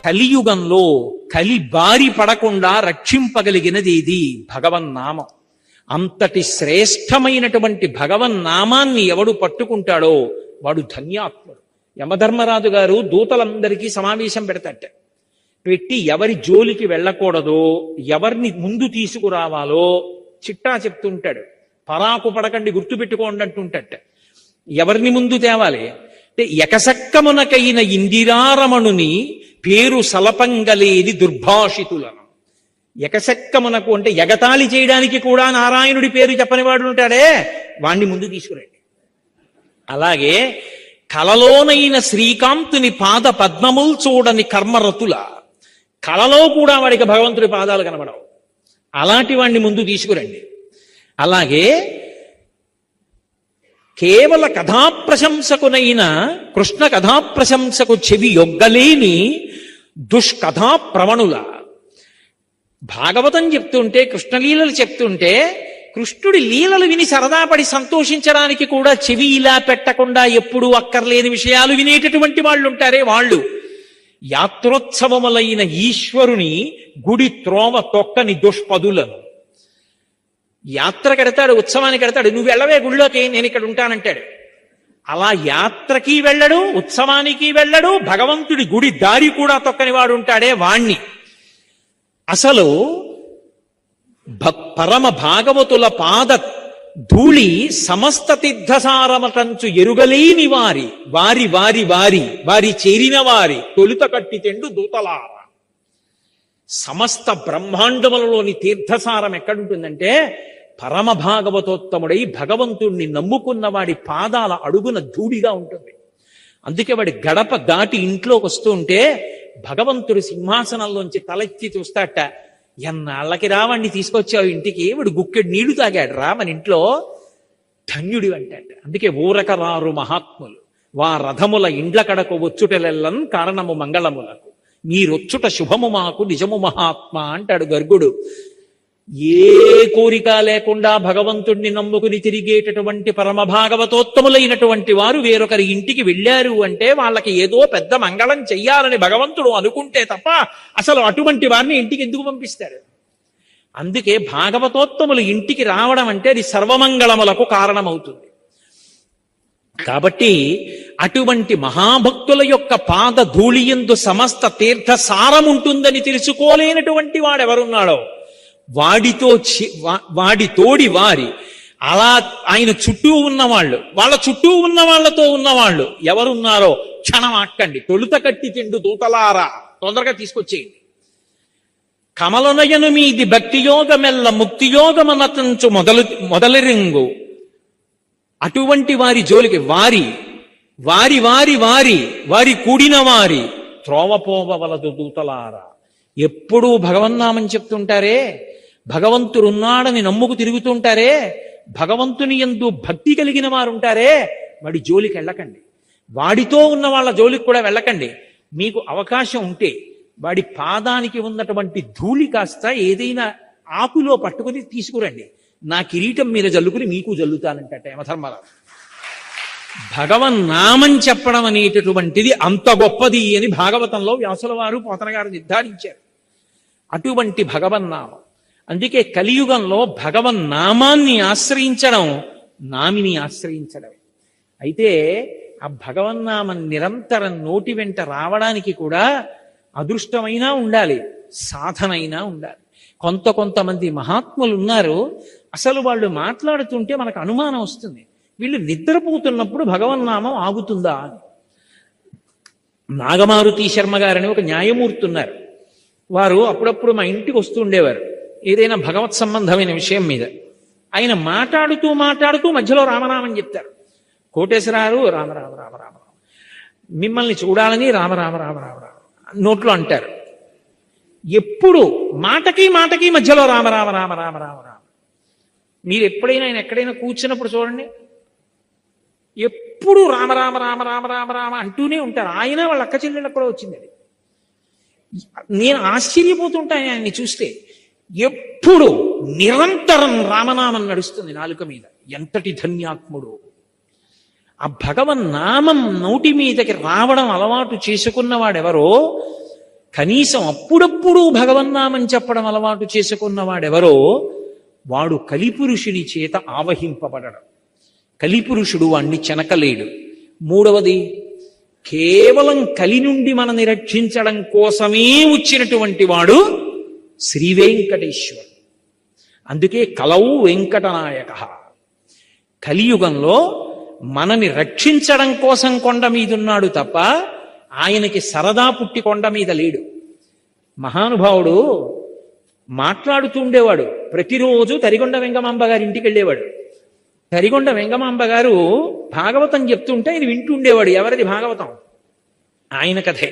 కలియుగంలో కలి బారి పడకుండా రక్షింపగలిగినది ఇది భగవన్నామం. అంతటి శ్రేష్టమైనటువంటి భగవన్నామాన్ని ఎవడు పట్టుకుంటాడో వాడు ధన్యాత్ముడు. యమధర్మరాజు గారు దూతలందరికీ సమావేశం పెడతాట. పెట్టి ఎవరి జోలికి వెళ్ళకూడదో, ఎవరిని ముందు తీసుకురావాలో చిట్టా చెప్తుంటాడు. పరాకు పడకండి, గుర్తుపెట్టుకోండి అంటుంటట. ఎవరిని ముందు తేవాలి అంటే, ఎకసక్కమునకైన ఇందిరారమణుని పేరు సలపంగలేని దుర్భాషితులను. ఎకసక్కమునకు అంటే ఎగతాళి చేయడానికి కూడా నారాయణుడి పేరు చెప్పని వాడు ఉంటాడే, వాణ్ణి ముందు తీసుకురండి. అలాగే కలలోనైన శ్రీకాంతుని పాద పద్మముల్ చూడని కర్మరతుల, కలలో కూడా వాడికి భగవంతుడి పాదాలు కనబడవు, అలాంటి వాణ్ణి ముందు తీసుకురండి. అలాగే కేవల కథాప్రశంసకునైన కృష్ణ కథాప్రశంసకు చెవి యొగ్గలేని దుష్కథా ప్రవణుల. భాగవతం చెప్తుంటే, కృష్ణలీలలు చెప్తుంటే, కృష్ణుడి లీలలు విని సరదాపడి సంతోషించడానికి కూడా చెవి ఇలా పెట్టకుండా ఎప్పుడూ అక్కర్లేని విషయాలు వినేటటువంటి వాళ్ళు ఉంటారే వాళ్ళు. యాత్రోత్సవములైన ఈశ్వరుని గుడి త్రోవ తొక్కని దుష్పదులను. యాత్ర కడతాడు, ఉత్సవానికి కడతాడు, నువ్వు వెళ్ళవే గుళ్ళోకి, నేను ఇక్కడ ఉంటానంటాడు. అలా యాత్రకి వెళ్ళడు, ఉత్సవానికి వెళ్ళడు, భగవంతుడి గుడి దారి కూడా తొక్కని వాడు ఉంటాడే వాణ్ణి. అసలు పరమ భాగవతుల పాద ధూళి సమస్త తీర్థసారమటంచు ఎరుగలేని వారి వారి వారి వారి వారి చేరిన వారి తొలుత కట్టి తెండు దూతలార. సమస్త బ్రహ్మాండములలోని తీర్థసారం ఎక్కడుంటుందంటే, పరమ భాగవతోత్తముడై భగవంతుణ్ణి నమ్ముకున్న వాడి పాదాల అడుగున ధూళిగా ఉంటుంది. అందుకే వాడి గడప దాటి ఇంట్లోకి వస్తూ ఉంటే భగవంతుడి సింహాసనంలోంచి తలెత్తి చూస్తాట. ఎన్నాళ్ళకి రావాణ్ణి తీసుకొచ్చావు ఇంటికి, వాడు గుక్కెడు నీళ్లు తాగాడు రా మన ఇంట్లో, ధన్యుడి అంటాడు. అందుకే ఊరకరారు మహాత్ములు వా రథముల ఇండ్ల కడకు వచ్చుటలెల్లన్ కారణము మంగళములకు, మీరొచ్చుట శుభము మాకు నిజము మహాత్మ అంటాడు గర్గుడు. ఏ కోరిక లేకుండా భగవంతుణ్ణి నమ్ముకుని తిరిగేటటువంటి పరమ భాగవతోత్తములైనటువంటి వారు వేరొకరి ఇంటికి వెళ్ళారు అంటే వాళ్ళకి ఏదో పెద్ద మంగళం చెయ్యాలని భగవంతుడు అనుకుంటే తప్ప అసలు అటువంటి వారిని ఇంటికి ఎందుకు పంపిస్తాడు? అందుకే భాగవతోత్తములు ఇంటికి రావడం అంటే అది సర్వమంగళములకు కారణమవుతుంది. కాబట్టి అటువంటి మహాభక్తుల యొక్క పాద ధూళియందు సమస్త తీర్థ సారం ఉంటుందని తెలుసుకోలేనటువంటి వాడెవరున్నాడో వాడి తోడి వారి అలా ఆయన చుట్టూ ఉన్నవాళ్ళు, వాళ్ళ చుట్టూ ఉన్న వాళ్ళతో ఉన్నవాళ్ళు ఎవరున్నారో క్షణం ఆక్కండి. తొలుత కట్టి తిండు దూతలారా, తొందరగా తీసుకొచ్చేయండి. కమలనయను మీది భక్తియోగమెల్ల ముక్తియోగమనతంచు మొదలరింగు. అటువంటి వారి జోలికి వారి వారి వారి వారి వారి కూడిన వారి త్రోవపోవలదు దూతలారా. ఎప్పుడూ భగవన్నామని చెప్తుంటారే, భగవంతుడున్నాడని నమ్ముకు తిరుగుతుంటారే, భగవంతుని యందు భక్తి కలిగిన వారు ఉంటారే, వాడి జోలికి వెళ్ళకండి. వాడితో ఉన్న వాళ్ళ జోలికి కూడా వెళ్ళకండి. మీకు అవకాశం ఉంటే వాడి పాదానికి ఉన్నటువంటి ధూళి కాస్త ఏదైనా ఆకులో పట్టుకుని తీసుకురండి, నా కిరీటం మీద జల్లుకుని మీకు జల్లుతానంటే యమధర్మరాజు. భగవన్నామం చెప్పడం అనేటటువంటిది అంత గొప్పది అని భాగవతంలో వ్యాసుల వారు పోతన గారు నిర్ధారించారు. అటువంటి భగవన్నామం. అందుకే కలియుగంలో భగవన్నామాన్ని ఆశ్రయించడం నామిని ఆశ్రయించడమే. అయితే ఆ భగవన్నామం నిరంతరం నోటి వెంట రావడానికి కూడా అదృష్టమైనా ఉండాలి, సాధనైనా ఉండాలి. కొంతమంది మహాత్ములు ఉన్నారు, అసలు వాళ్ళు మాట్లాడుతుంటే మనకు అనుమానం వస్తుంది, వీళ్ళు నిద్రపోతున్నప్పుడు భగవన్నామం ఆగుతుందా అని. నాగమారుతి శర్మ గారని ఒక న్యాయమూర్తి ఉన్నారు. వారు అప్పుడప్పుడు మా ఇంటికి వస్తూ ఉండేవారు ఏదైనా భగవత్ సంబంధమైన విషయం మీద. ఆయన మాట్లాడుతూ మధ్యలో రామనామం చెప్తారు. కోటేశ్వరారు రామ రామ రామ రామ, మిమ్మల్ని చూడాలని రామ రామ రామ రామ రామ నోట్లో అంటారు. ఎప్పుడు మాటకి మధ్యలో రామ రామ రామ రామ రామ రామ. మీరు ఎప్పుడైనా ఆయన ఎక్కడైనా కూర్చున్నప్పుడు చూడండి, ఎప్పుడు రామ రామ రామ రామ రామ రామ అంటూనే ఉంటారు. ఆయన వాళ్ళ అక్క చెల్లెళ్ళకు కూడా వచ్చింది అది. నేను ఆశ్చర్యపోతుంటాను ఆయన్ని చూస్తే. ఎప్పుడు నిరంతరం రామనామం నడుస్తుంది నాలుక మీద. ఎంతటి ధన్యాత్ముడు! ఆ భగవన్నామం నోటి మీదకి రావడం అలవాటు చేసుకున్నవాడెవరో కనీసం అప్పుడప్పుడు భగవన్నామం చెప్పడం అలవాటు చేసుకున్నవాడెవరో వాడు కలిపురుషుని చేత ఆవహింపబడడం. కలిపురుషుడు వాణ్ణి చెనకలేడు. మూడవది, కేవలం కలి నుండి మనని రక్షించడం కోసమే వచ్చినటువంటి వాడు శ్రీ వెంకటేశ్వరుడు. అందుకే కలౌ వెంకటనాయక. కలియుగంలో మనని రక్షించడం కోసం కొండ మీదున్నాడు తప్ప ఆయనకి సరదా పుట్టి కొండ మీద లేడు. మహానుభావుడు మాట్లాడుతూ ఉండేవాడు. ప్రతిరోజు తరిగొండ వెంగమాంబ గారి ఇంటికి వెళ్ళేవాడు. తరిగొండ వెంగమాంబ గారు భాగవతం చెప్తుంటే ఆయన వింటూ ఉండేవాడు. ఎవరిది భాగవతం? ఆయన కథే.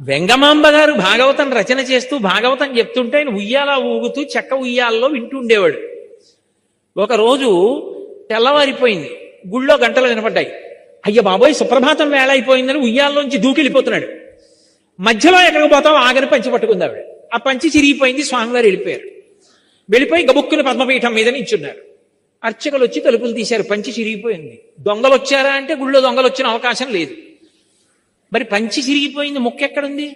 వెంగమాంబ గారు భాగవతం రచన చేస్తూ భాగవతం చెప్తుంటే ఆయన ఉయ్యాల ఊగుతూ చెక్క ఉయ్యాలలో వింటూ ఉండేవాడు. ఒకరోజు తెల్లవారిపోయింది, గుళ్ళో గంటలు వినపడ్డాయి. అయ్య బాబోయ్, సుప్రభాతం వేళ అయిపోయిందని ఉయ్యాల్లోంచి దూకెళ్ళిపోతున్నాడు. మధ్యలో ఎక్కడికి పోతావు, ఆగని పంచి పట్టుకుంది ఆవిడ. ఆ పంచి చిరిగిపోయింది. స్వామివారు వెళ్ళిపోయారు. వెళ్ళిపోయి గబుక్కుని పద్మపీఠం మీద నించున్నారు. అర్చకులు వచ్చి తలుపులు తీశారు. పంచి చిరిగిపోయింది. దొంగలు వచ్చారా అంటే గుళ్ళో దొంగలు వచ్చిన అవకాశం లేదు. మరి పంచి చిరిగిపోయింది, ముక్కెక్కడుంది?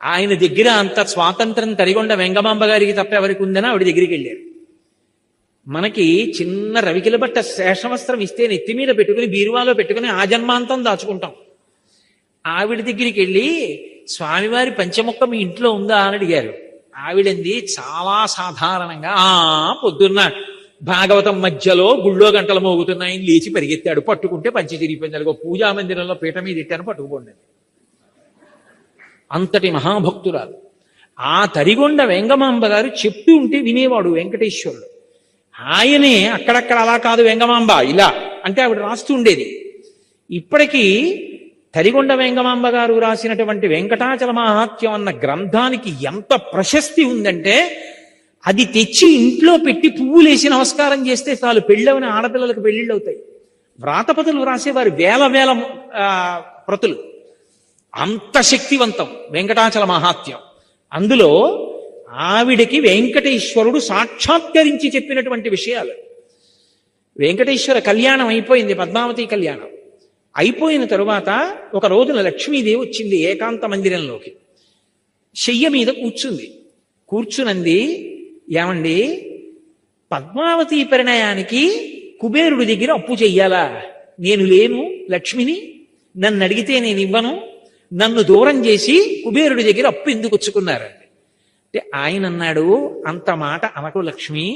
ఆయన దగ్గర అంత స్వాతంత్రం తరిగొండ వెంగమాంబ గారికి తప్ప ఎవరికి ఉందని ఆవిడ దగ్గరికి వెళ్ళారు. మనకి చిన్న రవికిల బట్ట శేషవస్త్రం ఇస్తే నెత్తి మీద పెట్టుకుని బీరువాలో పెట్టుకుని ఆ జన్మాంతం దాచుకుంటాం. ఆవిడ దగ్గరికి వెళ్ళి స్వామివారి పంచముక్క మీ ఇంట్లో ఉందా అని అడిగారు. ఆవిడంది చాలా సాధారణంగా, పొద్దున్న భాగవతం మధ్యలో గుళ్ళో గంటలు మోగుతున్నాయని లేచి పరిగెత్తాడు. పట్టుకుంటే పంచి తిరిగిపోయింది. పూజా మందిరంలో పీట మీద ఇట్టాను, పట్టుకుపోండి. అంతటి మహాభక్తురాలు. ఆ తరిగొండ వెంగమాంబ గారు చెప్తూ ఉంటే వినేవాడు వెంకటేశ్వరుడు. ఆయనే అక్కడక్కడ అలా కాదు వెంగమాంబ ఇలా అంటే ఆవిడ రాస్తూ ఉండేది. ఇప్పటికీ తరిగొండ వెంగమాంబ గారు రాసినటువంటి వెంకటాచల మహాత్యం అన్న గ్రంథానికి ఎంత ప్రశస్తి ఉందంటే, అది తెచ్చి ఇంట్లో పెట్టి పువ్వులేసి నమస్కారం చేస్తే చాలు పెళ్ళవని ఆడపిల్లలకు పెళ్లిళ్ళు అవుతాయి. వ్రాతపతులు రాసేవారు వేల వేల ప్రతులు. అంత శక్తివంతం వెంకటాచల మహాత్యం. అందులో ఆవిడకి వెంకటేశ్వరుడు సాక్షాత్కరించి చెప్పినటువంటి విషయాలు. వెంకటేశ్వర కళ్యాణం అయిపోయింది, పద్మావతి కళ్యాణం అయిపోయిన తరువాత ఒక రోజున లక్ష్మీదేవి వచ్చింది ఏకాంత మందిరంలోకి. శయ్య మీద కూర్చుంది. కూర్చునంది, ఏమండి, పద్మావతి పరిణయానికి కుబేరుడి దగ్గర అప్పు చెయ్యాలా? నేను లేను లక్ష్మిని, నన్ను అడిగితే నేను ఇవ్వను, నన్ను దూరం చేసి కుబేరుడి దగ్గర అప్పు ఎందుకు వచ్చుకున్నారు అంటే ఆయన అన్నాడు, అంత మాట అనకు లక్ష్మి,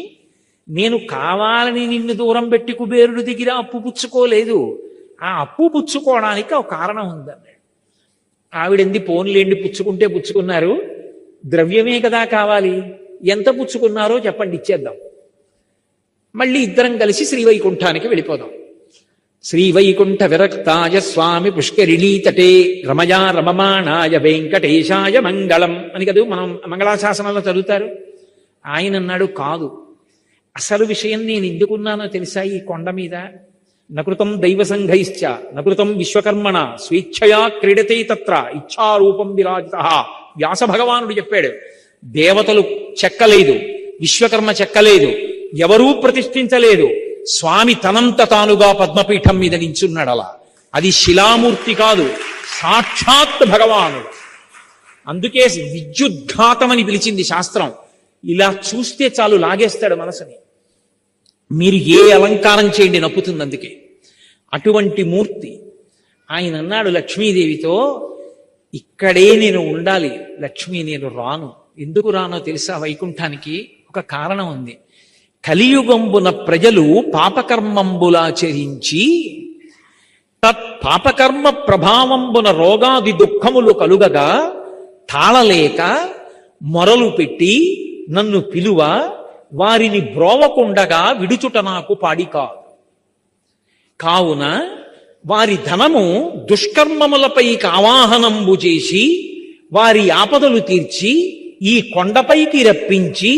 నేను కావాలని నిన్ను దూరం పెట్టి కుబేరుడి దగ్గర అప్పు పుచ్చుకోలేదు. ఆ అప్పు పుచ్చుకోవడానికి ఒక కారణం ఉందన్నాడు. ఆవిడంది, పోన్లేండి, పుచ్చుకుంటే పుచ్చుకున్నారు, ద్రవ్యమే కదా కావాలి, ఎంత పుచ్చుకున్నారో చెప్పండి, ఇచ్చేద్దాం. మళ్ళీ ఇద్దరం కలిసి శ్రీవైకుంఠానికి వెళ్ళిపోదాం. శ్రీవైకుంఠ విరక్తాయ స్వామి పుష్కరిణీ తటే రమయా రమమాణాయ వెంకటేశాయ మంగళం అని కదా మనం మంగళాశాసనంలో చదువుతారు. ఆయన అన్నాడు, కాదు, అసలు విషయం నేను ఎందుకున్నానో తెలుసా? ఈ కొండ మీద నకృతం దైవ సంఘైశ్చ నకృతం విశ్వకర్మణ స్వేచ్ఛయా క్రీడతే తత్ర ఇచ్ఛారూపం విరాజిత. వ్యాస భగవానుడు చెప్పాడు, దేవతలు చెక్కలేదు, విశ్వకర్మ చెక్కలేదు, ఎవరూ ప్రతిష్ఠించలేదు, స్వామి తనంత తానుగా పద్మపీఠం మీద నించున్నాడు. అలా అది శిలామూర్తి కాదు, సాక్షాత్ భగవానుడు. అందుకే విద్యుద్ఘాతమని పిలిచింది శాస్త్రం. ఇలా చూస్తే చాలు లాగేస్తాడు మనసుని. మీరు ఏ అలంకారం చేయండి నప్పుతుంది. అందుకే అటువంటి మూర్తి. ఆయన అన్నాడు లక్ష్మీదేవితో, ఇక్కడే నేను ఉండాలి లక్ష్మి, నేను రాను. ఎందుకు రానో తెలుసా? వైకుంఠానికి ఒక కారణం ఉంది. కలియుగంబున ప్రజలు పాపకర్మంబులాచరించి తత్ పాపకర్మ ప్రభావంబున రోగాది దుఃఖములు కలుగగా తాళలేక మొరలు పెట్టి నన్ను పిలువ వారిని బ్రోవకుండగా విడుచుట నాకు పాడి కాదు. కావున వారి ధనము దుష్కర్మములపైకి ఆవాహనంబు చేసి వారి ఆపదలు తీర్చి ఈ కొండపైకి రప్పించి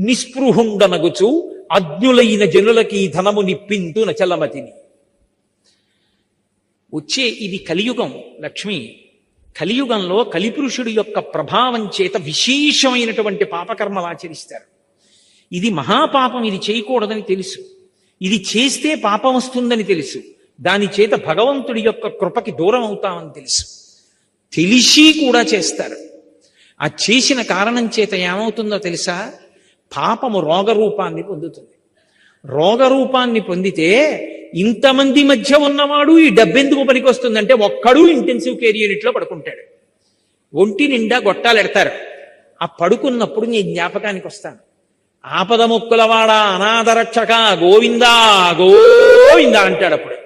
నిస్పృహుండనగుచు అజ్ఞులైన జనులకి ఈ ధనము నిప్పింతు నచలమతిని. వచ్చే ఇది కలియుగం లక్ష్మి. కలియుగంలో కలిపురుషుడి యొక్క ప్రభావం చేత విశేషమైనటువంటి పాపకర్మలు ఆచరిస్తారు. ఇది మహాపాపం, ఇది చేయకూడదని తెలుసు, ఇది చేస్తే పాపం వస్తుందని తెలుసు, దాని చేత భగవంతుడి యొక్క కృపకి దూరం అవుతామని తెలుసు, తెలిసి కూడా చేస్తారు. ఆ చేసిన కారణం చేత ఏమవుతుందో తెలుసా? పాపము రోగరూపాన్ని పొందుతుంది. రోగరూపాన్ని పొందితే ఇంతమంది మధ్య ఉన్నవాడు ఈ డబ్బెందుకు పనికొస్తుందంటే ఒక్కడు ఇంటెన్సివ్ కేర్ యూనిట్లో పడుకుంటాడు. ఒంటి నిండా గొట్టాలు ఎడతారు. ఆ పడుకున్నప్పుడు నీ జ్ఞాపకానికి వస్తాను. ఆపద మొక్కులవాడ అనాథరక్షక గోవిందా గోవిందా అంటాడు. అప్పుడు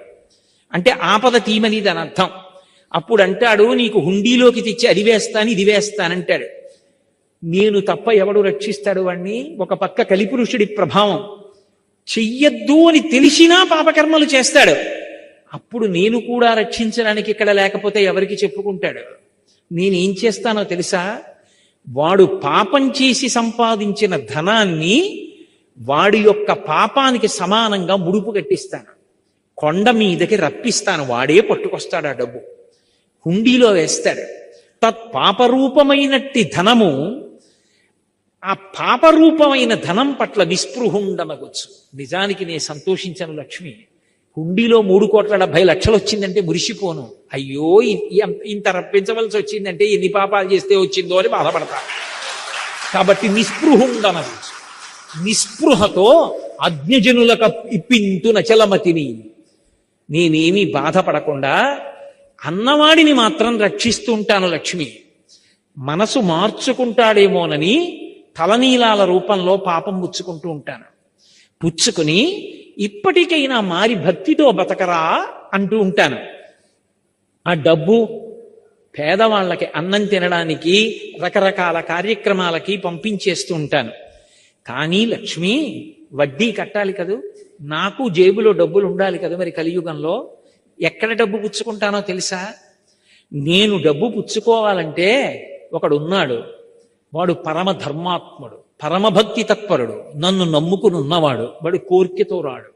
అంటే ఆపద తీమని దాని అర్థం. అప్పుడు అంటాడు, నీకు హుండీలోకి తెచ్చి అది వేస్తాను ఇది వేస్తానంటాడు. నేను తప్ప ఎవడు రక్షిస్తాడు వాణ్ణి? ఒక పక్క కలిపురుషుడి ప్రభావం, చెయ్యొద్దు అని తెలిసినా పాపకర్మలు చేస్తాడు. అప్పుడు నేను కూడా రక్షించడానికి ఇక్కడ లేకపోతే ఎవరికి చెప్పుకుంటాడు? నేనేం చేస్తానో తెలుసా? వాడు పాపం చేసి సంపాదించిన ధనాన్ని వాడి యొక్క పాపానికి సమానంగా ముడుపు కట్టిస్తాను, కొండ మీదకి రప్పిస్తాను. వాడే పట్టుకొస్తాడు ఆ డబ్బు, హుండీలో వేస్తాడు. తత్పాపరూపమైనట్టి ధనము ఆ పాపరూపమైన ధనం పట్ల నిస్పృహుండనగొచ్చు. నిజానికి నేను సంతోషించను లక్ష్మి. హుండీలో 3,70,00,000 వచ్చిందంటే మురిసిపోను. అయ్యో ఇంత రప్పించవలసి వచ్చిందంటే ఎన్ని పాపాలు చేస్తే వచ్చిందో అని బాధపడతా. కాబట్టి నిస్పృహుండనగొచ్చు. నిస్పృహతో అజ్ఞజనులకు ఇప్పింతు నచలమతిని. నేనేమీ బాధపడకుండా అన్నవాడిని మాత్రం రక్షిస్తూ ఉంటాను లక్ష్మి. మనసు మార్చుకుంటాడేమోనని తలనీలాల రూపంలో పాపం పుచ్చుకుంటూ ఉంటాను. పుచ్చుకుని ఇప్పటికైనా మారి భక్తితో బతకరా అంటూ ఉంటాను. ఆ డబ్బు పేదవాళ్ళకి అన్నం తినడానికి రకరకాల కార్యక్రమాలకి పంపించేస్తూ ఉంటాను. కానీ లక్ష్మి, వడ్డీ కట్టాలి కదూ, నాకు జేబులో డబ్బులు ఉండాలి కదా. మరి కలియుగంలో ఎక్కడ డబ్బు పుచ్చుకుంటానో తెలుసా? నేను డబ్బు పుచ్చుకోవాలంటే ఒకడున్నాడు, వాడు పరమ ధర్మాత్ముడు, పరమభక్తి తత్పరుడు, నన్ను నమ్ముకుని ఉన్నవాడు. వాడు కోరికతో రాడు.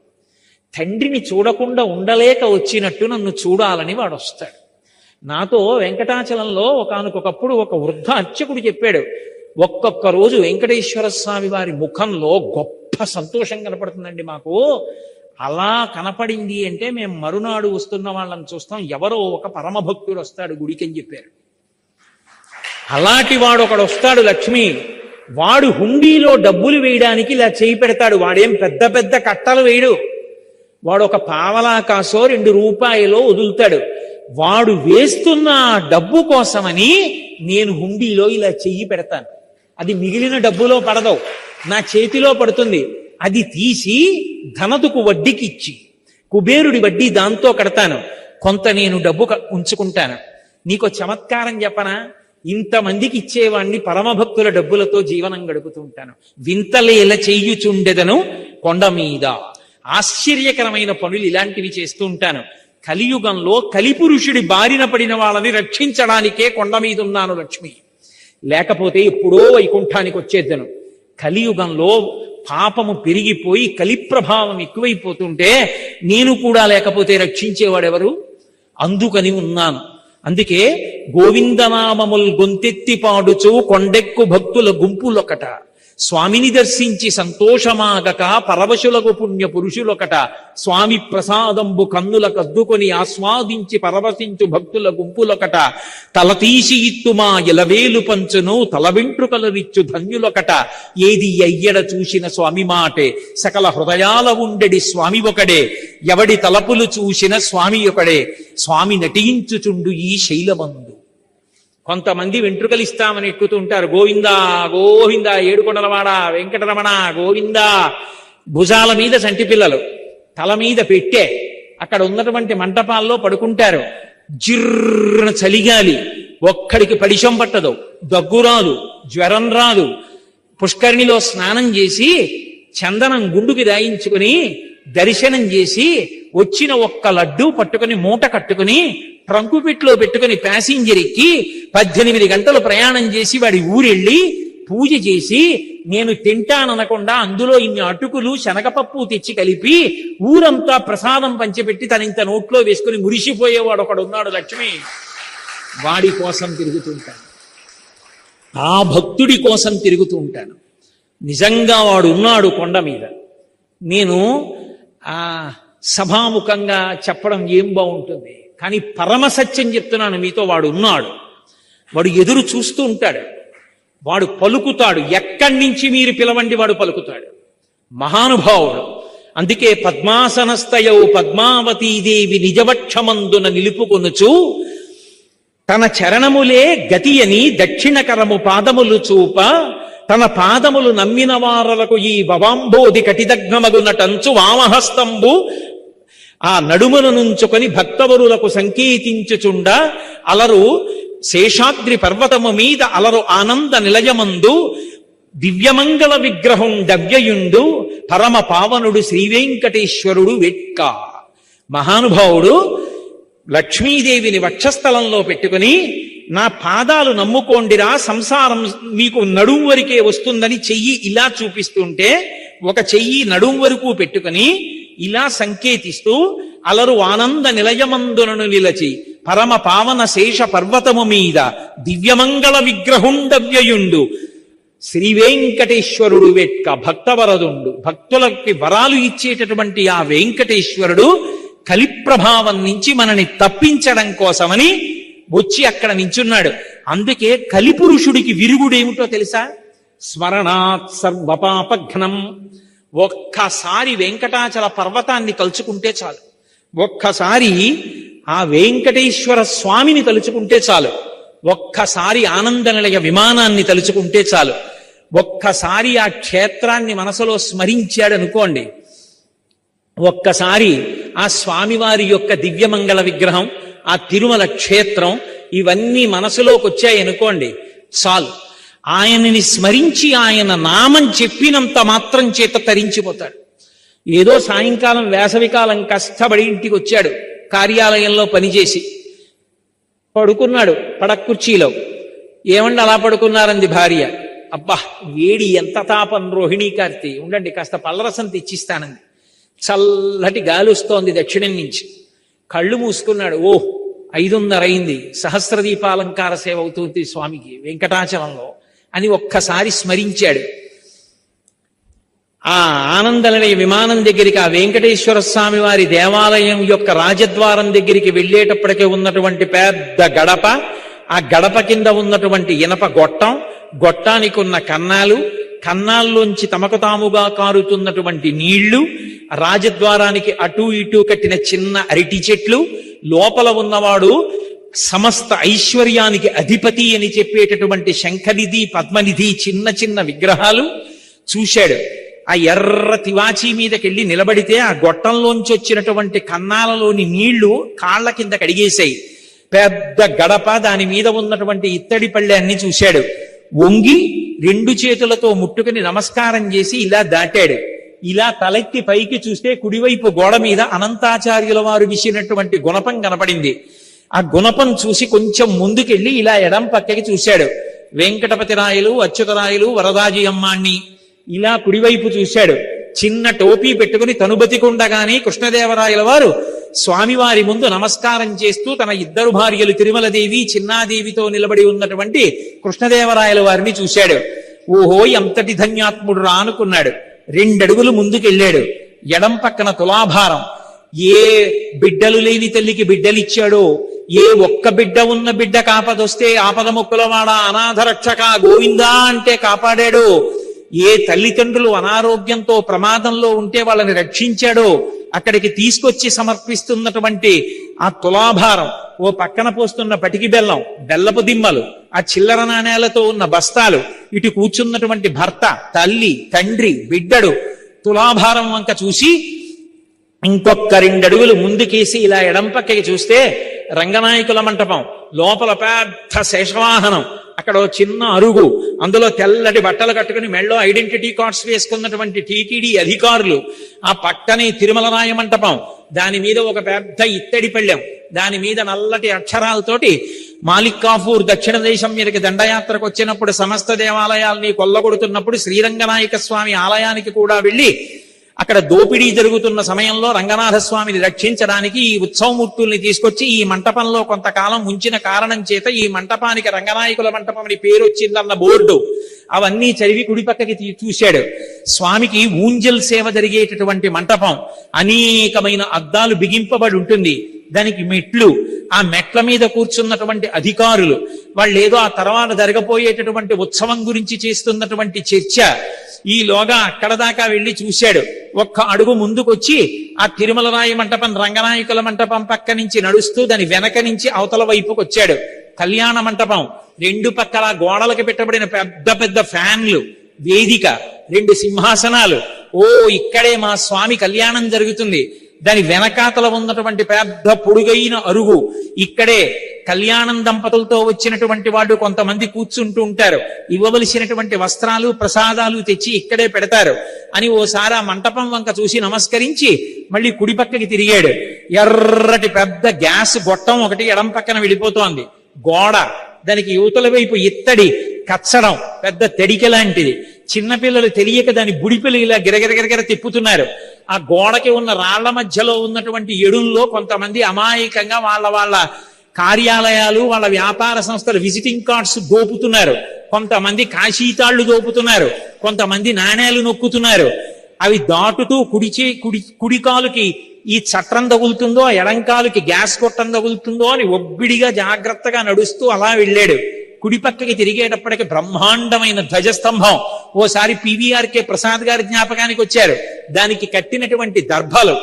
తండ్రిని చూడకుండా ఉండలేక వచ్చినట్టు నన్ను చూడాలని వాడు వస్తాడు. నాతో వెంకటాచలంలో ఒకానొకప్పుడు ఒక వృద్ధ అర్చకుడు చెప్పాడు, ఒక్కొక్క రోజు వెంకటేశ్వర స్వామి వారి ముఖంలో గొప్ప సంతోషం కనపడుతుందండి మాకు. అలా కనపడింది అంటే మేము మరునాడు వస్తున్న వాళ్ళని చూస్తాం, ఎవరో ఒక పరమభక్తుడు వస్తాడు గుడికి అని చెప్పారు. అలాంటి వాడు ఒకడు వస్తాడు లక్ష్మి. వాడు హుండీలో డబ్బులు వేయడానికి ఇలా చేయి పెడతాడు. వాడేం పెద్ద పెద్ద కట్టలు వేయడు. వాడు ఒక పావలా కాసో 2 రూపాయలో వదులుతాడు. వాడు వేస్తున్న డబ్బు కోసమని నేను హుండీలో ఇలా చెయ్యి పెడతాను. అది మిగిలిన డబ్బులో పడదు, నా చేతిలో పడుతుంది. అది తీసి ధనదుకు వడ్డీకి ఇచ్చి కుబేరుడి వడ్డీ దాంతో కడతాను. కొంత నేను డబ్బు ఉంచుకుంటాను. నీకు చమత్కారం చెప్పనా? ఇంతమందికి ఇచ్చేవాణ్ణి పరమభక్తుల డబ్బులతో జీవనం గడుపుతూ ఉంటాను. వింతలేల చెయ్యుచుండెదను కొండ మీద. ఆశ్చర్యకరమైన పనులు ఇలాంటివి చేస్తూ ఉంటాను. కలియుగంలో కలిపురుషుడి బారిన పడిన వాళ్ళని రక్షించడానికే కొండ మీద ఉన్నాను లక్ష్మి. లేకపోతే ఎప్పుడో వైకుంఠానికి వచ్చేద్దను. కలియుగంలో పాపము పెరిగిపోయి కలి ప్రభావం ఎక్కువైపోతుంటే నేను కూడా లేకపోతే రక్షించేవాడెవరు? అందుకని ఉన్నాను. అందుకే గోవిందనామముల్ గొంతెత్తి పాడుచు కొండెక్కు భక్తుల గుంపులొకట, స్వామిని దర్శించి సంతోషమాగక పరవశులకు పుణ్య పురుషులొకట, స్వామి ప్రసాదంబు కన్నుల కద్దుకొని ఆస్వాదించి పరవశించు భక్తుల గుంపులొకట, తలతీసి ఇత్తుమా ఎలవేలు పంచును తల వెంట్రుకలరిచ్చు ధన్యులొకట, ఏది అయ్యడ చూసిన స్వామి మాటే సకల హృదయాల ఉండెడి స్వామి ఒకడే, ఎవడి తలపులు చూసిన స్వామి ఒకడే, స్వామి నటించుచుండు ఈ శైలమందు. కొంతమంది వెంట్రుకలు ఇస్తామని ఎక్కుతూ ఉంటారు. గోవిందా గోవిందా, ఏడుకొండలవాడ వెంకటరమణ గోవిందా. భుజాల మీద సంటి పిల్లలు, తల మీద పెట్టే అక్కడ ఉన్నటువంటి మంటపాల్లో పడుకుంటారు. జిర్రన చలిగాలి, ఒక్కడికి పడిశం పట్టదు, దగ్గు రాదు, జ్వరం రాదు. పుష్కరిణిలో స్నానం చేసి చందనం గుండుకి రాయించుకుని దర్శనం చేసి వచ్చిన ఒక్క లడ్డూ పట్టుకుని మూట కట్టుకుని ట్రంకుపెట్లో పెట్టుకుని ప్యాసింజర్ ఎక్కి 18 గంటలు ప్రయాణం చేసి వాడి ఊరెళ్ళి పూజ చేసి నేను తింటాననకుండా అందులో ఇన్ని అటుకులు శనగపప్పు తెచ్చి కలిపి ఊరంతా ప్రసాదం పంచిపెట్టి తనింత నోట్లో వేసుకుని మురిసిపోయేవాడు ఒకడు ఉన్నాడు లక్ష్మి. వాడి కోసం తిరుగుతూ ఉంటాను, ఆ భక్తుడి కోసం తిరుగుతూ ఉంటాను. నిజంగా వాడు ఉన్నాడు కొండ మీద. నేను సభాముఖంగా చెప్పడం ఏం బాగుంటుంది, కానీ పరమ సత్యం చెప్తున్నాను మీతో. వాడు ఉన్నాడు, వాడు ఎదురు చూస్తూ ఉంటాడు. వాడు పలుకుతాడు. ఎక్కడి నుంచి మీరు పిలవండి వాడు పలుకుతాడు. మహానుభావుడు. అందుకే పద్మాసనస్థయౌ పద్మావతీదేవి నిజవక్షమందున నిలుపుకొనుచు తన చరణములే గతి అని దక్షిణకరము పాదములు చూప తన పాదములు నమ్మిన వారలకు ఈ భవాంబోధి కటిదగ్నమగునటంచు వామహస్తంబు ఆ నడుమున నుంచుకొని భక్తవరులకు సంకేతించుచుండ అలరు శేషాద్రి పర్వతము మీద అలరు ఆనంద నిలయమందు దివ్యమంగళ విగ్రహం డవ్యయుండు పరమ పావనుడు శ్రీవేంకటేశ్వరుడు వెట్క. మహానుభావుడు లక్ష్మీదేవిని వక్షస్థలంలో పెట్టుకుని నా పాదాలు నమ్ముకోండిరా, సంసారం మీకు నడుం వరకే వస్తుందని చెయ్యి ఇలా చూపిస్తుంటే ఒక చెయ్యి నడుం వరకు పెట్టుకుని ఇలా సంకేతిస్తూ అలరు ఆనంద నిలయమందునను నిలచి పరమ పావన శేష పర్వతము మీద దివ్యమంగళ విగ్రహుండవ్యయుండు శ్రీ వెంకటేశ్వరుడు వెట్క. భక్తవరదుండు, భక్తులకి వరాలు ఇచ్చేటటువంటి ఆ వెంకటేశ్వరుడు కలిప్రభావం నుంచి మనని తప్పించడం కోసమని వచ్చి అక్కడ నించున్నాడు. అందుకే కలిపురుషుడికి విరుగుడేమిటో తెలుసా? స్మరణాత్ సర్వపాపఘ్నం. ఒక్కసారి వెంకటాచల పర్వతాన్ని తలుచుకుంటే చాలు, ఒక్కసారి ఆ వెంకటేశ్వర స్వామిని తలుచుకుంటే చాలు, ఒక్కసారి ఆనంద నిలయ విమానాన్ని తలుచుకుంటే చాలు, ఒక్కసారి ఆ క్షేత్రాన్ని మనసులో స్మరించాడనుకోండి, ఒక్కసారి ఆ స్వామివారి యొక్క దివ్యమంగళ విగ్రహం, ఆ తిరుమల క్షేత్రం ఇవన్నీ మనసులోకి వచ్చాయనుకోండి చాలు. ఆయనని స్మరించి ఆయన నామం చెప్పినంత మాత్రం చేత తరించిపోతాడు. ఏదో సాయంకాలం వేసవికాలం కష్టపడి ఇంటికి వచ్చాడు, కార్యాలయంలో పనిచేసి పడుకున్నాడు పడక్కుర్చీలో. ఏమండి అలా పడుకున్నారంది భార్య. అబ్బా వేడి ఎంత తాపం రోహిణీ కార్తీ, ఉండండి కాస్త పళ్ళరసం తెచ్చిస్తానంది. చల్లటి గాలి వస్తోంది దక్షిణం నుంచి. కళ్ళు మూసుకున్నాడు. 5:30 అయింది, సహస్రదీపాలంకార సేవ అవుతుంది స్వామికి వెంకటాచలంలో అని ఒక్కసారి స్మరించాడు. ఆ ఆనందనిలయ విమానం దగ్గరికి, ఆ వెంకటేశ్వర స్వామి వారి దేవాలయం యొక్క రాజద్వారం దగ్గరికి వెళ్ళేటప్పటికే ఉన్నటువంటి పెద్ద గడప, ఆ గడప కింద ఉన్నటువంటి ఇనప గొట్టం, గొట్టానికి ఉన్న కన్నాలు, కన్నాల్లోంచి తమకు తాముగా కారుతున్నటువంటి నీళ్లు, రాజద్వారానికి అటూ ఇటూ కట్టిన చిన్న అరటి చెట్లు, లోపల ఉన్నవాడు సమస్త ఐశ్వర్యానికి అధిపతి అని చెప్పేటటువంటి శంఖనిధి పద్మనిధి చిన్న చిన్న విగ్రహాలు చూశాడు. ఆ ఎర్ర తివాచీ మీదకెళ్ళి నిలబడితే ఆ గొట్టంలోంచి వచ్చినటువంటి కన్నాలలోని నీళ్లు కాళ్ల కింద కడిగేశాయి. పెద్ద గడప, దాని మీద ఉన్నటువంటి ఇత్తడి పళ్ళె అన్ని చూశాడు. వంగి 2 చేతులతో ముట్టుకుని నమస్కారం చేసి ఇలా దాటాడు. ఇలా తలెత్తి పైకి చూస్తే కుడివైపు గోడ మీద అనంతాచార్యుల వారు విసినటువంటి గుణపం కనపడింది. ఆ గుణపం చూసి కొంచెం ముందుకెళ్ళి ఇలా ఎడం పక్కకి చూశాడు. వెంకటపతి రాయలు, అచ్యుతరాయలు, వరదాజీ అమ్మాణ్ణి ఇలా కుడివైపు చూశాడు. చిన్న టోపీ పెట్టుకుని తనుబతికుండగానే కృష్ణదేవరాయల వారు స్వామివారి ముందు నమస్కారం చేస్తూ తన 2 భార్యలు తిరుమలదేవి చిన్నాదేవితో నిలబడి ఉన్నటువంటి కృష్ణదేవరాయల వారిని చూశాడు. ఓహో ఎంతటి ధన్యాత్ముడు రా అనుకున్నాడు. 2 అడుగులు ముందుకెళ్ళాడు. ఎడం పక్కన తులాభారం. ఏ బిడ్డలు లేని తల్లికి బిడ్డలిచ్చాడో, ఏ ఒక్క బిడ్డ ఉన్న బిడ్డ కాపదొస్తే ఆపద మొక్కులవాడ అనాథ రక్షక గోవిందా అంటే కాపాడాడో, ఏ తల్లిదండ్రులు అనారోగ్యంతో ప్రమాదంలో ఉంటే వాళ్ళని రక్షించాడో అక్కడికి తీసుకొచ్చి సమర్పిస్తున్నటువంటి ఆ తులాభారం, ఓ పక్కన పోస్తున్న పటికి బెల్లం, బెల్లపు దిమ్మలు, ఆ చిల్లర నాణేలతో ఉన్న బస్తాలు, ఇటు కూర్చున్నటువంటి భర్త, తల్లి, తండ్రి, బిడ్డడు, తులాభారం వంక చూసి ఇంకొక 2 అడుగులు ముందుకేసి ఇలా ఎడం పక్కకి చూస్తే రంగనాయకుల మంటపం, లోపల పెద్ద శేషవాహనం, అక్కడ చిన్న అరుగు, అందులో తెల్లటి బట్టలు కట్టుకుని మెళ్ళో ఐడెంటిటీ కార్డ్స్ వేసుకున్నటువంటి టీటీడీ అధికారులు, ఆ పక్కనే తిరుమల రాయ మంటపం, దాని మీద ఒక పెద్ద ఇత్తడి పళ్ళెం, దాని మీద నల్లటి అక్షరాలతోటి మాలిక్ కాఫూర్ దక్షిణ దేశం మీదకి దండయాత్రకు వచ్చినప్పుడు సమస్త దేవాలయాల్ని కొల్లగొడుతున్నప్పుడు శ్రీరంగనాయక స్వామి ఆలయానికి కూడా వెళ్ళి అక్కడ దోపిడీ జరుగుతున్న సమయంలో రంగనాథ స్వామిని రక్షించడానికి ఈ ఉత్సవమూర్తుల్ని తీసుకొచ్చి ఈ మంటపంలో కొంతకాలం ఉంచిన కారణం చేత ఈ మంటపానికి రంగనాయకుల మంటపం అని పేరు వచ్చిందన్న బోర్డు అవన్నీ చదివి కుడి పక్కకి చూశాడు. స్వామికి ఊంజల్ సేవ జరిగేటటువంటి మంటపం, అనేకమైన అద్దాలు బిగింపబడి ఉంటుంది. దానికి మెట్లు, ఆ మెట్ల మీద కూర్చున్నటువంటి అధికారులు, వాళ్ళు ఏదో ఆ తర్వాత జరగబోయేటటువంటి ఉత్సవం గురించి చేస్తున్నటువంటి చర్చ. ఈలోగా అక్కడ దాకా వెళ్లి చూశాడు. ఒక్క అడుగు ముందుకొచ్చి ఆ తిరుమల రాయి మంటపం, రంగనాయకుల మంటపం పక్క నుంచి నడుస్తూ దాని వెనక నుంచి అవతల వైపుకి వచ్చాడు. కళ్యాణ మంటపం, రెండు పక్కల గోడలకు పెట్టబడిన పెద్ద పెద్ద ఫ్యాన్లు, వేదిక, రెండు సింహాసనాలు. ఓ, ఇక్కడే మా స్వామి కళ్యాణం జరుగుతుంది. దాని వెనకాతల ఉన్నటువంటి పెద్ద పొడుగైన అరుగు, ఇక్కడే కళ్యాణం దంపతులతో వచ్చినటువంటి వాళ్ళు కొంతమంది కూర్చుంటూ ఉంటారు. ఇవ్వవలసినటువంటి వస్త్రాలు ప్రసాదాలు తెచ్చి ఇక్కడే పెడతారు అని ఓసారి ఆ మంటపం వంక చూసి నమస్కరించి మళ్ళీ కుడి పక్కకి తిరిగాడు. ఎర్రటి పెద్ద గ్యాస్ గొట్టం ఒకటి ఎడం పక్కన వెళ్ళిపోతోంది. గోడ, దానికి యువతల వైపు ఇత్తడి కచ్చడం, పెద్ద తెడిక లాంటిది. చిన్నపిల్లలు తెలియక దాని బుడిపిలు ఇలా గిరగిరగిరగిర తిప్పుతున్నారు. ఆ గోడకి ఉన్న రాళ్ల మధ్యలో ఉన్నటువంటి ఎడుల్లో కొంతమంది అమాయకంగా వాళ్ళ కార్యాలయాలు, వాళ్ళ వ్యాపార సంస్థల విజిటింగ్ కార్డ్స్ దోపుతున్నారు. కొంతమంది కాశీతాళ్లు దోపుతున్నారు, కొంతమంది నాణేలు నొక్కుతున్నారు. అవి దాటుతూ కుడి కాలుకి ఈ చట్రం తగులుతుందో, ఎడంకాలుకి గ్యాస్ కొట్టం తగులుతుందో అని ఒబ్బిడిగా జాగ్రత్తగా నడుస్తూ అలా వెళ్ళాడు. కుడి పక్కకి తిరిగేటప్పటికి బ్రహ్మాండమైన ధ్వజస్తంభం. ఓసారి పివిఆర్కే ప్రసాద్ గారి జ్ఞాపకానికి వచ్చారు. దానికి కట్టినటువంటి దర్భలు,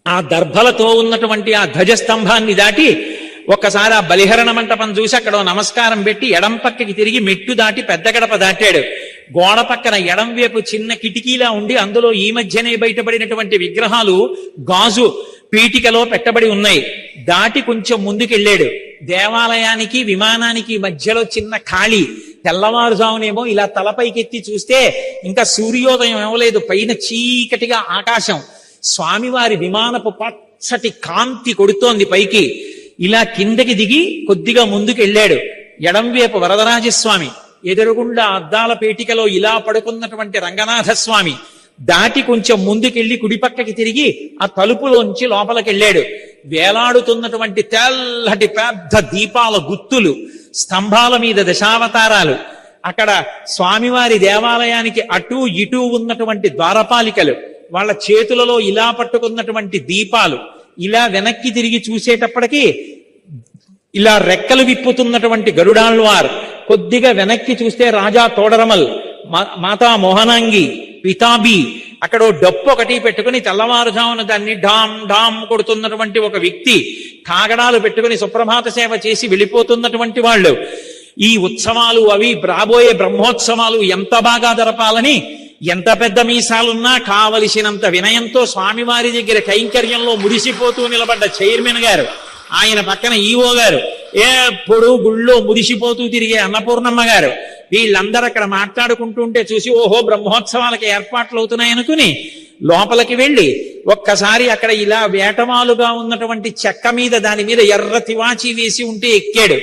ఆ దర్భలతో ఉన్నటువంటి ఆ ధ్వజస్తంభాన్ని దాటి ఒక్కసారి ఆ బలిహరణ మంటపం చూసి అక్కడ నమస్కారం పెట్టి ఎడం పక్కకి తిరిగి మెట్టు దాటి పెద్ద గడప దాటాడు. గోడ పక్కన ఎడం వైపు చిన్న కిటికీలా ఉండి అందులో ఈ మధ్యనే బయటపడినటువంటి విగ్రహాలు గాజు పీఠికలో పెట్టబడి ఉన్నాయి. దాటి కొంచెం ముందుకెళ్ళాడు. దేవాలయానికి విమానానికి మధ్యలో చిన్న ఖాళీ. తెల్లవారుజామునేమో ఇలా తలపైకెత్తి చూస్తే ఇంకా సూర్యోదయం ఇవ్వలేదు, పైన చీకటిగా ఆకాశం. స్వామివారి విమానపు పచ్చటి కాంతి కొడుతోంది పైకి. ఇలా కిందకి దిగి కొద్దిగా ముందుకు వెళ్ళాడు. ఎడంవైపు వరదరాజస్వామి, ఎదురుగుండా అద్దాల పేటికలో ఇలా పడుకున్నటువంటి రంగనాథస్వామి. దాటి కొంచెం ముందుకెళ్లి కుడిపక్కకి తిరిగి ఆ తలుపులోంచి లోపలికెళ్ళాడు. వేలాడుతున్నటువంటి తెల్లటి పెద్ద దీపాల గుత్తులు, స్తంభాల మీద దశావతారాలు. అక్కడ స్వామివారి దేవాలయానికి అటూ ఇటూ ఉన్నటువంటి ద్వారపాలికలు, వాళ్ళ చేతులలో ఇలా పట్టుకున్నటువంటి దీపాలు. ఇలా వెనక్కి తిరిగి చూసేటప్పటికి ఇలా రెక్కలు విప్పుతున్నటువంటి గరుడాళ్వార్. కొద్దిగా వెనక్కి చూస్తే రాజా తోడరమల్, మాతా మోహనాంగి, పితాబి. అక్కడ డప్పు ఒకటి పెట్టుకుని తెల్లవారుజామున దాన్ని ఢామ్ ఢామ్ కొడుతున్నటువంటి ఒక వ్యక్తి, కాగడాలు పెట్టుకుని సుప్రభాత సేవ చేసి వెళ్ళిపోతున్నటువంటి వాళ్ళు. ఈ ఉత్సవాలు అవి రాబోయే బ్రహ్మోత్సవాలు ఎంత బాగా జరపాలని, ఎంత పెద్ద మీసాలున్నా కావలసినంత వినయంతో స్వామివారి దగ్గర కైంకర్యంలో మురిసిపోతూ నిలబడ్డ చైర్మన్ గారు, ఆయన పక్కన ఈవో గారు, ఎప్పుడు గుళ్ళో మురిసిపోతూ తిరిగే అన్నపూర్ణమ్మ గారు, వీళ్ళందరూ అక్కడ మాట్లాడుకుంటుంటే చూసి ఓహో బ్రహ్మోత్సవాలకి ఏర్పాట్లు అవుతున్నాయనుకుని లోపలికి వెళ్ళి ఒక్కసారి అక్కడ ఇలా వేటమాలుగా ఉన్నటువంటి చెక్క మీద, దాని మీద ఎర్ర తివాచి వేసి ఉంటే ఎక్కాడు.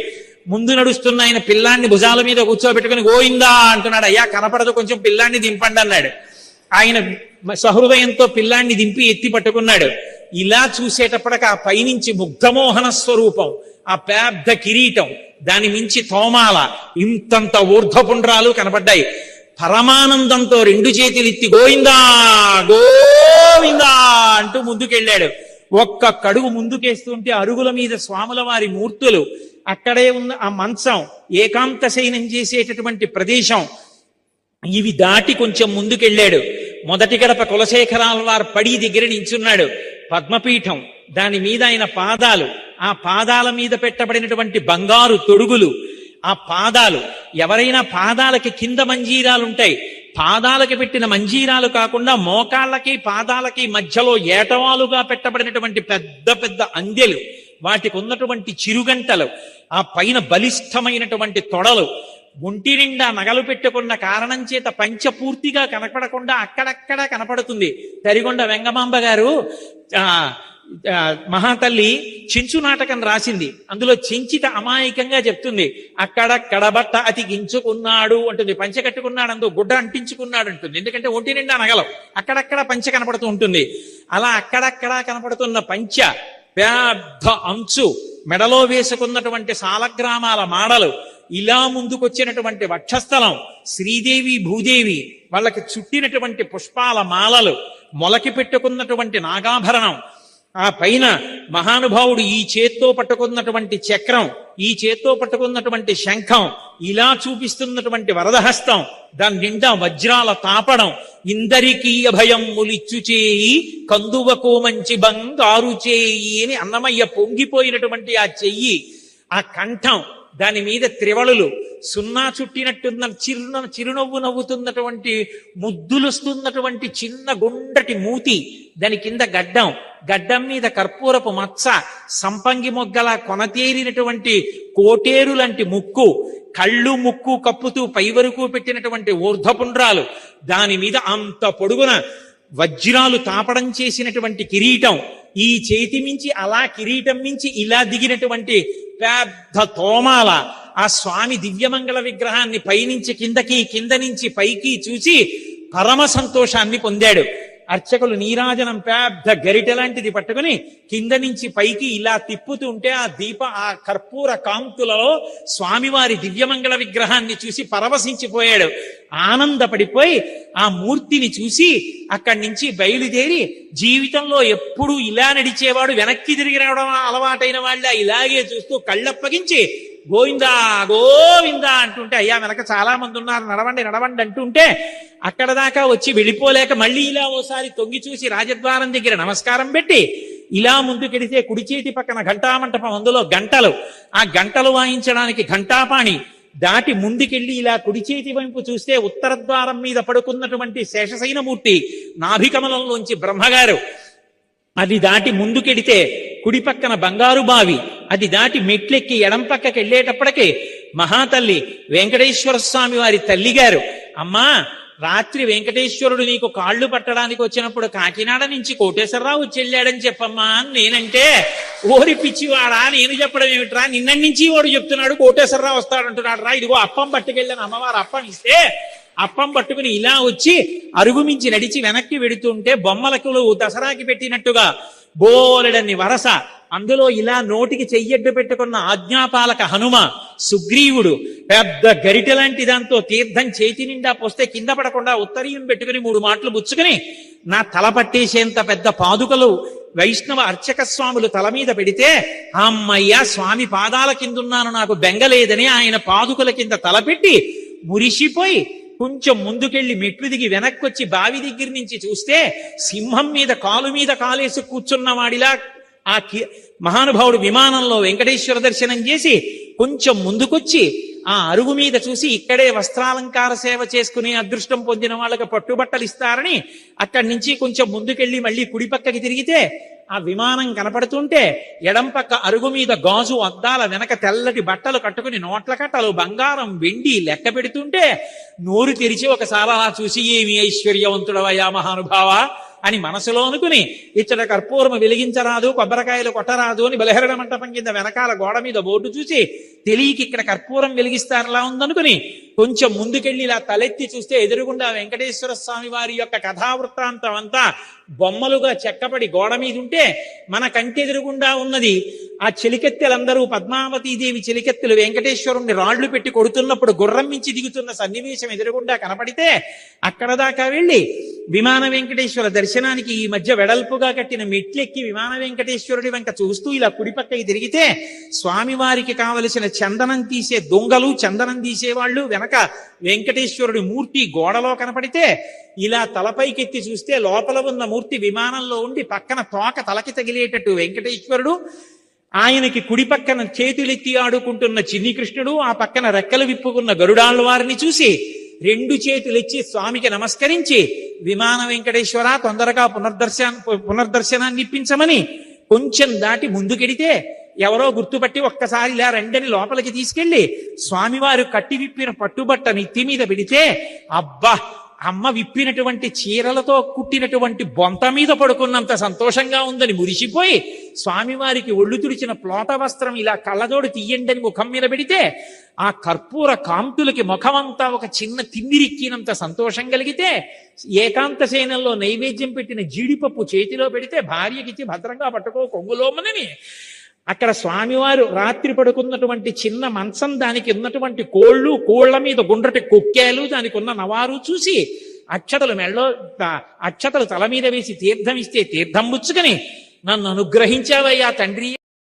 ముందు నడుస్తున్న ఆయన పిల్లాన్ని భుజాల మీద కూర్చోబెట్టుకుని గోయిందా అంటున్నాడు. అయ్యా కనపడదు, కొంచెం పిల్లాన్ని దింపండి అన్నాడు. ఆయన సహృదయంతో పిల్లాన్ని దింపి ఎత్తి పట్టుకున్నాడు. ఇలా చూసేటప్పటికి ఆ పైనుంచి ముగ్ధమోహన స్వరూపం, ఆ పెద్ద కిరీటం, దాని మించి తోమాల, ఇంతంత ఊర్ధ్వపుండ్రాలు కనపడ్డాయి. పరమానందంతో రెండు చేతులు ఎత్తి గోవిందా గోవిందా అంటూ ముందుకెళ్ళాడు. ఒక్క కడుగు ముందుకేస్తుంటే అరుగుల మీద స్వాముల వారి మూర్తులు, అక్కడే ఉన్న ఆ మంచం, ఏకాంత శయనం చేసేటటువంటి ప్రదేశం, ఇవి దాటి కొంచెం ముందుకెళ్ళాడు. మొదటి గడప కులశేఖరాల వారు పడి దగ్గర నించున్నాడు. పద్మపీఠం, దాని మీద ఆయన పాదాలు, ఆ పాదాల మీద పెట్టబడినటువంటి బంగారు తొడుగులు, ఆ పాదాలు, ఎవరైనా పాదాలకి కింద మంజీరాలు ఉంటాయి, పాదాలకి పెట్టిన మంజీరాలు కాకుండా మోకాళ్ళకి పాదాలకి మధ్యలో ఏటవాలుగా పెట్టబడినటువంటి పెద్ద పెద్ద అందెలు, వాటికి ఉన్నటువంటి చిరుగంటలు, ఆ పైన బలిష్టమైనటువంటి తొడలు, ఒంటి నిండా నగలు పెట్టుకున్న కారణం చేత పంచ పూర్తిగా కనపడకుండా అక్కడక్కడ కనపడుతుంది. తరిగొండ వెంగమాంబ గారు మహాతల్లి చెంచు నాటకం రాసింది. అందులో చెంచిత అమాయకంగా చెప్తుంది, అక్కడక్కడ బట్ట అతికించుకున్నాడు అంటుంది, పంచ కట్టుకున్నాడు, అందులో గుడ్డ అంటించుకున్నాడు అంటుంది. ఎందుకంటే ఒంటి నిండా నగలం, అక్కడక్కడ పంచ కనపడుతూ ఉంటుంది. అలా అక్కడక్కడ కనపడుతున్న పంచ, పెద్ద అంచు, మెడలో వేసుకున్నటువంటి సాలగ్రామాల మాడలు, ఇలా ముందుకొచ్చినటువంటి వక్షస్థలం, శ్రీదేవి భూదేవి వాళ్ళకి చుట్టినటువంటి పుష్పాల మాలలు, మొలకి పెట్టుకున్నటువంటి నాగాభరణం, ఆ పైన మహానుభావుడు ఈ చేత్తో పట్టుకున్నటువంటి చక్రం, ఈ చేత్తో పట్టుకున్నటువంటి శంఖం, ఇలా చూపిస్తున్నటువంటి వరదహస్తం, దాని నిండా వజ్రాల తాపడం, ఇందరికీ అభయం ములిచ్చు చేయి కందువకు మంచి బంగారు చేయి అని అన్నమయ్య పొంగిపోయినటువంటి ఆ చెయ్యి, ఆ కంఠం, దాని మీద త్రివళులు, సున్నా చుట్టినట్టున్న చిరునవ్వు నవ్వుతున్నటువంటి ముద్దులుస్తున్నటువంటి చిన్న గుండ్రటి మూతి, దాని కింద గడ్డం మీద కర్పూరపు మచ్చ, సంపంగి మొగ్గల కొనతేరినటువంటి కోటేరు లాంటి ముక్కు, కళ్ళు ముక్కు కప్పుతూ పై వరకు పెట్టినటువంటి ఊర్ధపుండ్రాలు, దాని మీద అంత పొడుగున వజ్రాలు తాపడం చేసినటువంటి కిరీటం, ఈ చేతి మించి అలా కిరీటం మించి ఇలా దిగినటువంటి పెద్ద తోమాల, ఆ స్వామి దివ్యమంగళ విగ్రహాన్ని పైనుంచి కిందకి, కింద నుంచి పైకి చూసి పరమ సంతోషాన్ని పొందాడు. అర్చకులు నీరాజనం పెద్ద గరిటె లాంటిది పట్టుకుని కింద నుంచి పైకి ఇలా తిప్పుతుంటే ఆ కర్పూర కాంతులలో స్వామివారి దివ్యమంగళ విగ్రహాన్ని చూసి పరవశించిపోయాడు. ఆనందపడిపోయి ఆ మూర్తిని చూసి అక్కడి నుంచి బయలుదేరి, జీవితంలో ఎప్పుడు ఇలా నడిచేవాడు వెనక్కి తిరిగి రావడం అలవాటైన వాళ్ళ ఇలాగే చూస్తూ కళ్ళప్పగించి గోవిందా గోవిందా అంటుంటే, అయ్యా వెనక చాలా మంది ఉన్నారు, నడవండి నడవండి అంటుంటే అక్కడ దాకా వచ్చి వెళ్ళిపోలేక మళ్ళీ ఇలా ఓసారి తొంగి చూసి రాజద్వారం దగ్గర నమస్కారం పెట్టి ఇలా ముందుకెడితే కుడి చేతి పక్కన ఘంటామంటపం, అందులో గంటలు, ఆ గంటలు వాయించడానికి ఘంటాపాణి దాటి ముందుకెళ్ళి ఇలా కుడి చేతి వైపు చూస్తే ఉత్తర ద్వారం మీద పడుకున్నటువంటి శేషశైనమూర్తి, నాభికమలంలోంచి బ్రహ్మగారు, అది దాటి ముందుకెడితే కుడి పక్కన బంగారు బావి, అది దాటి మెట్లెక్కి ఎడం పక్కకి వెళ్ళేటప్పటికి మహాతల్లి వెంకటేశ్వర స్వామి వారి తల్లిగారు, అమ్మా రాత్రి వెంకటేశ్వరుడు నీకు కాళ్ళు పట్టడానికి వచ్చినప్పుడు కాకినాడ నుంచి కోటేశ్వరరావు వచ్చి వెళ్ళాడని చెప్పమ్మా అని నేనంటే, ఓరి పిచ్చివాడా నేను చెప్పడం ఏమిట్రా, నిన్నటి నుంచి వాడు చెప్తున్నాడు కోటేశ్వరరావు వస్తాడంటున్నాడు రా, ఇదిగో అప్పం పట్టుకెళ్ళాను, అమ్మవారు అప్పం ఇస్తే అప్పం పట్టుకుని ఇలా వచ్చి అరుగు మించి నడిచి వెనక్కి వెడుతుంటే బొమ్మలకు దసరాకి పెట్టినట్టుగా బోలెడన్ని వరస, అందులో ఇలా నోటికి చెయ్యడ్డు పెట్టుకున్న ఆజ్ఞాపాలక హనుమ, సుగ్రీవుడు పెద్ద గరిటె లాంటి దాంతో తీర్థం చేతి నిండా పోస్తే కింద పడకుండా ఉత్తరీయం పెట్టుకుని 3 మాటలు బుచ్చుకుని నా తల పట్టేసేంత పెద్ద పాదుకలు వైష్ణవ అర్చక స్వాములు తల మీద పెడితే, అమ్మయ్య స్వామి పాదాల కిందున్నాను నాకు బెంగలేదని ఆయన పాదుకల కింద తలపెట్టి మురిసిపోయి కొంచెం ముందుకెళ్లి మెట్లు దిగి వెనక్కి వచ్చి బావి దగ్గర నుంచి చూస్తే సింహం మీద కాలు మీద కాలేసి కూర్చున్న వాడిలా ఆ మహానుభావుడు విమానంలో వెంకటేశ్వర దర్శనం చేసి కొంచెం ముందుకొచ్చి ఆ అరుగు మీద చూసి ఇక్కడే వస్త్రాలంకార సేవ చేసుకునే అదృష్టం పొందిన వాళ్ళకి పట్టుబట్టలు ఇస్తారని అక్కడి నుంచి కొంచెం ముందుకెళ్లి మళ్ళీ కుడి పక్కకి తిరిగితే ఆ విమానం కనపడుతుంటే ఎడం పక్క అరుగు మీద గాజు అద్దాల వెనక తెల్లటి బట్టలు కట్టుకుని నోట్ల కట్టలు బంగారం వెండి లెక్క పెడుతుంటే నోరు తెరిచి ఒకసారి అలా చూసి, ఏమి ఐశ్వర్యవంతుడవయ్యా మహానుభావ అని మనసులో అనుకుని, ఇచ్చట కర్పూరము వెలిగించరాదు, కొబ్బరికాయలు కొట్టరాదు అని బలహరణ మంటపం కింద వెనకాల గోడ మీద బోర్డు చూసి తెలియకి ఇక్కడ కర్పూరం వెలిగిస్తారలా ఉందనుకుని కొంచెం ముందుకెళ్ళి ఇలా తలెత్తి చూస్తే ఎదురుగుండా వెంకటేశ్వర స్వామి వారి యొక్క కథావృత్తాంతం అంతా బొమ్మలుగా చెక్కబడి గోడ మీద ఉంటే మన కంటెదురుగుండా ఉన్నది ఆ చెలికెత్తెలందరూ పద్మావతీదేవి చెలికెత్తెలు వెంకటేశ్వరుణ్ణి రాళ్లు పెట్టి కొడుతున్నప్పుడు గుర్రం మించి దిగుతున్న సన్నివేశం ఎదురుగుండా కనపడితే అక్కడ దాకా వెళ్ళి విమాన వెంకటేశ్వర దర్శనానికి ఈ మధ్య వెడల్పుగా కట్టిన మెట్లెక్కి విమాన వెంకటేశ్వరుడి వెంక చూస్తూ ఇలా కుడిపక్కకి తిరిగితే స్వామివారికి కావలసిన చందనం తీసే దొంగలు, చందనం తీసేవాళ్ళు వెనక వెంకటేశ్వరుడి మూర్తి గోడలో కనపడితే ఇలా తలపైకెత్తి చూస్తే లోపల ఉన్న మూర్తి విమానంలో ఉండి పక్కన తోక తలకి తగిలేటట్టు వెంకటేశ్వరుడు, ఆయనకి కుడి పక్కన చేతులెత్తి ఆడుకుంటున్న చిన్ని కృష్ణుడు, ఆ పక్కన రెక్కలు విప్పుకున్న గరుడాళ్ళ వారిని చూసి 2 చేతులెచ్చి స్వామికి నమస్కరించి, విమాన వెంకటేశ్వర తొందరగా పునర్దర్శనాన్ని ఇప్పించమని కొంచెం దాటి ముందుకెడితే ఎవరో గుర్తుపట్టి ఒక్కసారి ఇలా రెండని లోపలికి తీసుకెళ్లి స్వామివారు కట్టి విప్పిన పట్టుబట్ట నెత్తి మీద పెడితే, అబ్బా అమ్మ విప్పినటువంటి చీరలతో కుట్టినటువంటి బొంత మీద పడుకున్నంత సంతోషంగా ఉందని మురిసిపోయి స్వామివారికి ఒళ్ళు తుడిచిన ప్లోట వస్త్రం ఇలా కళ్ళజోడు తీయండని ముఖం మీద పెడితే ఆ కర్పూర కాంతులకి ముఖమంతా ఒక చిన్న తిమ్మిరిక్కినంత సంతోషం కలిగితే ఏకాంత సేనంలో నైవేద్యం పెట్టిన జీడిపప్పు చేతిలో పెడితే భార్యకిచ్చి భద్రంగా పట్టుకో కొంగులోమనని అక్కడ స్వామివారు రాత్రి పడుకున్నటువంటి చిన్న మంచం, దానికి ఉన్నటువంటి కోళ్ల మీద గుండ్రటి కొక్కేలు, దానికి ఉన్న నవారు చూసి అక్షతలు తల మీద వేసి తీర్థం ఇస్తే తీర్థం పుచ్చుకొని నన్ను అనుగ్రహించావయ్యా తండ్రి